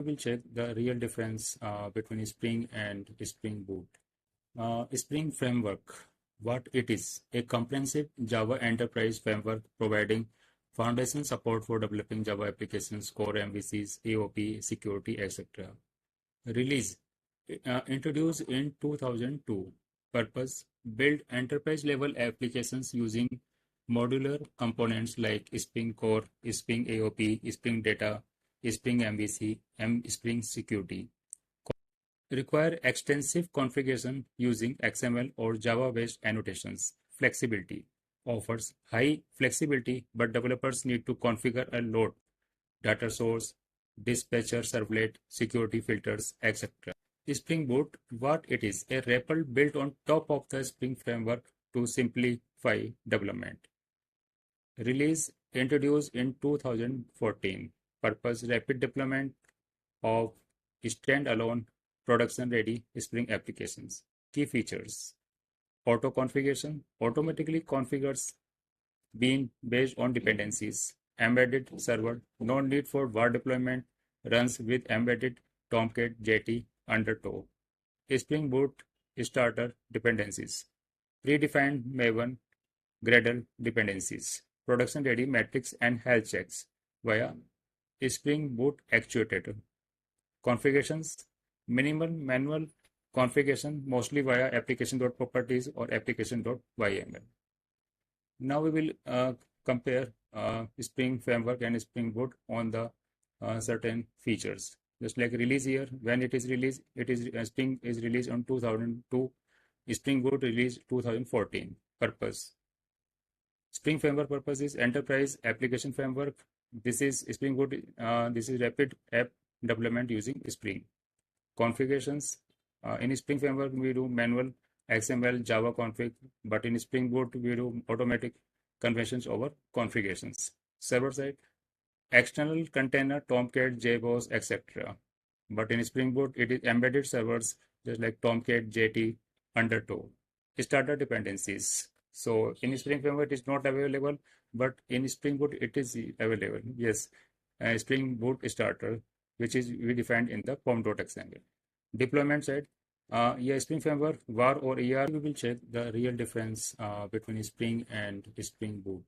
We will check the real difference between Spring and Spring Boot. Spring Framework, what it is, a comprehensive Java enterprise framework providing foundation support for developing Java applications, core MVCs, AOP, security, etc. Release, introduced in 2002. Purpose, build enterprise level applications using modular components like Spring Core, Spring AOP, Spring Data, Spring MVC, and Spring Security. Require extensive configuration using XML or Java-based annotations. Flexibility offers high flexibility, but developers need to configure a lot: data source, dispatcher servlet, security filters, etc. Spring Boot, what it is, a REPL built on top of the Spring framework to simplify development. Release introduced in 2014. Purpose, rapid deployment of standalone production-ready Spring applications. Key features: auto configuration, automatically configures bean based on dependencies. Embedded server, no need for var deployment, runs with embedded Tomcat JT under toe. Spring Boot starter dependencies. Predefined Maven Gradle dependencies. Production-ready metrics and health checks via Spring Boot actuator. Configurations, minimal manual configuration, mostly via application.properties or application.yml. Now we will compare Spring Framework and Spring Boot on the certain features. Just like release here, when it is released, Spring is released on 2002. Spring Boot released 2014. Purpose: Spring Framework purpose is enterprise application framework. This is Spring Boot. This is rapid app development using Spring. Configurations, in Spring Framework we do manual XML Java config, but in Spring Boot we do automatic conventions over configurations. Server side, external container, Tomcat, JBoss, etc. But in Spring Boot it is embedded servers just like Tomcat, JT, under toe. Starter dependencies. So in Spring Framework it is not available, but in Spring Boot it is available. Yes, Spring Boot starter, which is we defined in the pom.xml. Deployment side, Spring Framework, var or ER. We will check the real difference between Spring and Spring Boot.